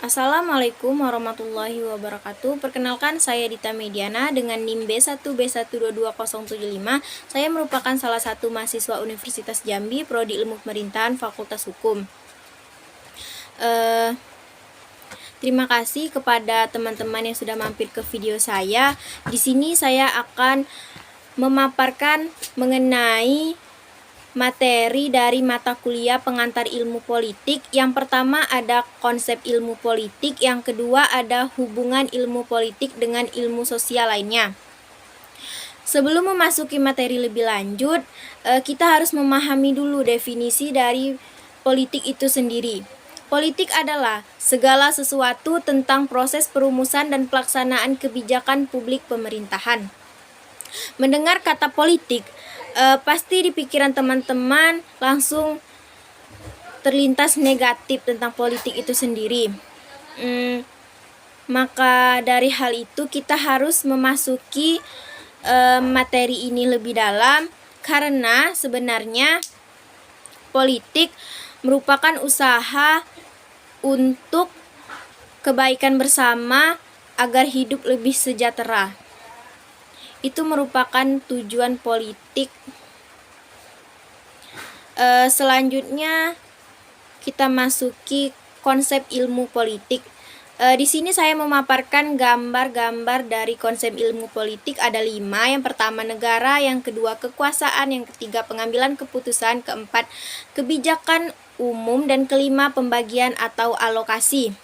Assalamualaikum warahmatullahi wabarakatuh. Perkenalkan, saya Dita Mediana dengan NIM B1B1222075. Saya merupakan salah satu mahasiswa Universitas Jambi, Prodi Ilmu Pemerintahan, Fakultas Hukum. Terima kasih kepada teman-teman yang sudah mampir ke video saya. Di sini saya akan memaparkan mengenai materi dari mata kuliah pengantar ilmu politik. Yang pertama ada konsep ilmu politik, yang kedua ada hubungan ilmu politik dengan ilmu sosial lainnya. Sebelum memasuki materi lebih lanjut, kita harus memahami dulu definisi dari politik itu sendiri. Politik adalah segala sesuatu tentang proses perumusan dan pelaksanaan kebijakan publik pemerintahan. Mendengar kata politik, pasti di pikiran teman-teman langsung terlintas negatif tentang politik itu sendiri. Maka dari hal itu kita harus memasuki materi ini lebih dalam, karena sebenarnya politik merupakan usaha untuk kebaikan bersama agar hidup lebih sejahtera. Itu merupakan tujuan politik. Selanjutnya kita masuki konsep ilmu politik. Di sini saya memaparkan gambar-gambar dari konsep ilmu politik ada 5. Yang pertama negara, yang kedua kekuasaan, yang ketiga pengambilan keputusan, keempat kebijakan umum, dan kelima pembagian atau alokasi.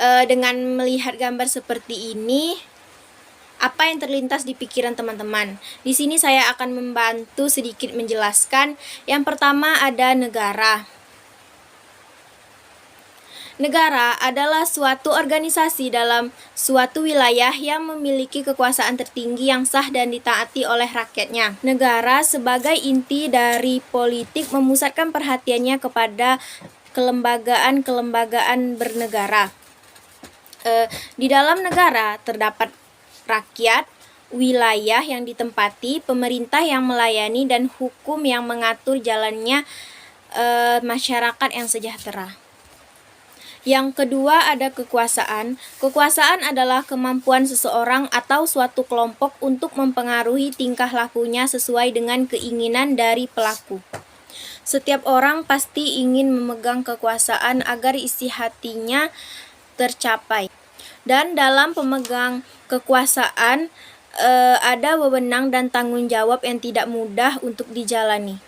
Dengan melihat gambar seperti ini, apa yang terlintas di pikiran teman-teman? Di sini saya akan membantu sedikit menjelaskan. Yang pertama ada negara. Negara adalah suatu organisasi dalam suatu wilayah yang memiliki kekuasaan tertinggi yang sah dan ditaati oleh rakyatnya. Negara sebagai inti dari politik memusatkan perhatiannya kepada kelembagaan-kelembagaan bernegara. Di dalam negara terdapat rakyat, wilayah yang ditempati, pemerintah yang melayani, dan hukum yang mengatur jalannya masyarakat yang sejahtera. Yang kedua ada kekuasaan. Kekuasaan adalah kemampuan seseorang atau suatu kelompok untuk mempengaruhi tingkah lakunya sesuai dengan keinginan dari pelaku. Setiap orang pasti ingin memegang kekuasaan agar isi hatinya tercapai. Dan dalam pemegang kekuasaan ada wewenang dan tanggung jawab yang tidak mudah untuk dijalani.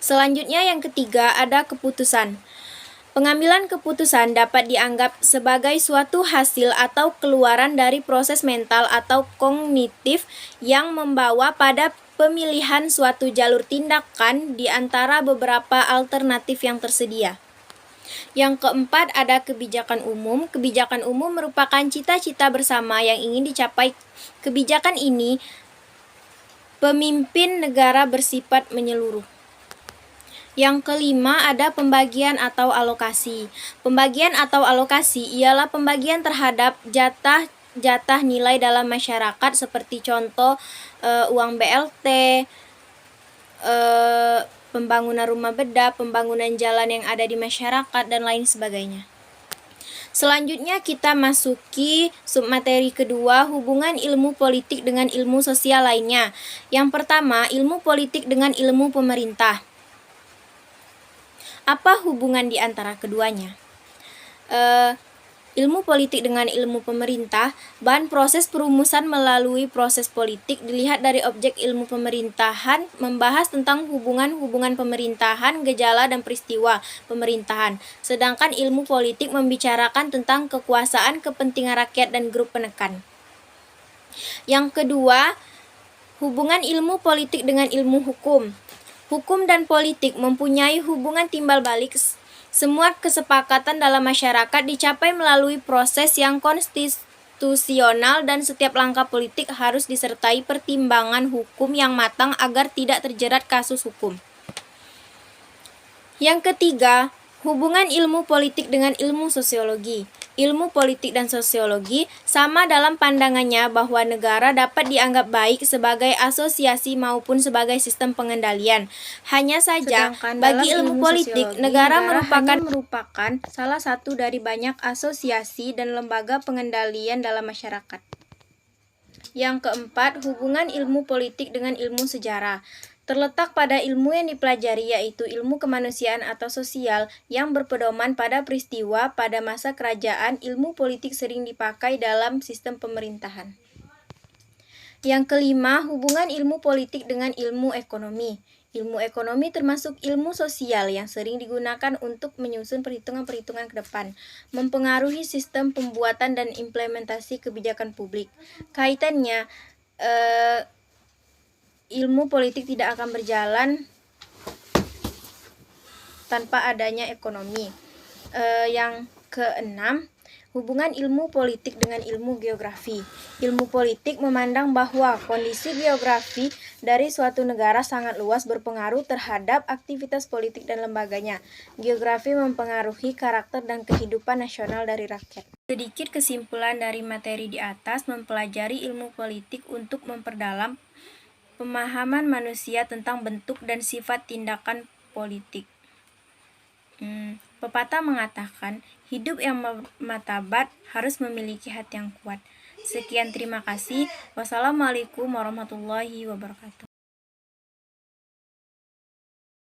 Selanjutnya yang ketiga ada keputusan. Pengambilan keputusan dapat dianggap sebagai suatu hasil atau keluaran dari proses mental atau kognitif yang membawa pada pemilihan suatu jalur tindakan di antara beberapa alternatif yang tersedia. Yang keempat ada kebijakan umum. Kebijakan umum merupakan cita-cita bersama yang ingin dicapai. Kebijakan ini pemimpin negara bersifat menyeluruh. Yang kelima ada pembagian atau alokasi. Pembagian atau alokasi ialah pembagian terhadap jatah nilai dalam masyarakat, seperti contoh uang BLT, pembangunan rumah bedah, pembangunan jalan yang ada di masyarakat, dan lain sebagainya. Selanjutnya kita masuki submateri kedua, hubungan ilmu politik dengan ilmu sosial lainnya. Yang pertama, ilmu politik dengan ilmu pemerintah. Apa hubungan di antara keduanya? Ilmu politik dengan ilmu pemerintah, bahan proses perumusan melalui proses politik. Dilihat dari objek ilmu pemerintahan, membahas tentang hubungan-hubungan pemerintahan, gejala dan peristiwa pemerintahan. Sedangkan ilmu politik membicarakan tentang kekuasaan, kepentingan rakyat, dan grup penekan. Yang kedua, hubungan ilmu politik dengan ilmu hukum. Hukum dan politik mempunyai hubungan timbal balik. Semua kesepakatan dalam masyarakat dicapai melalui proses yang konstitusional, dan setiap langkah politik harus disertai pertimbangan hukum yang matang agar tidak terjerat kasus hukum. Yang ketiga, hubungan ilmu politik dengan ilmu sosiologi. ilmu politik dan sosiologi sama dalam pandangannya bahwa negara dapat dianggap baik sebagai asosiasi maupun sebagai sistem pengendalian. Hanya saja, Sedangkan bagi dalam ilmu ilmu politik, sosiologi, negara hanya merupakan salah satu dari banyak asosiasi dan lembaga pengendalian dalam masyarakat. Yang keempat, hubungan ilmu politik dengan ilmu sejarah. Terletak pada ilmu yang dipelajari, yaitu ilmu kemanusiaan atau sosial yang berpedoman pada peristiwa pada masa kerajaan. Ilmu politik sering dipakai dalam sistem pemerintahan. Yang kelima, hubungan ilmu politik dengan ilmu ekonomi. Ilmu ekonomi termasuk ilmu sosial yang sering digunakan untuk menyusun perhitungan-perhitungan ke depan, mempengaruhi sistem pembuatan dan implementasi kebijakan publik. Kaitannya, ilmu politik tidak akan berjalan tanpa adanya ekonomi. Yang keenam, hubungan ilmu politik dengan ilmu geografi. Ilmu politik memandang bahwa kondisi geografi dari suatu negara sangat luas berpengaruh terhadap aktivitas politik dan lembaganya. Geografi mempengaruhi karakter dan kehidupan nasional dari rakyat. Sedikit kesimpulan dari materi di atas: mempelajari ilmu politik untuk memperdalam pemahaman manusia tentang bentuk dan sifat tindakan politik. Pepatah mengatakan, hidup yang martabat harus memiliki hati yang kuat. Sekian, terima kasih. Wassalamualaikum warahmatullahi wabarakatuh.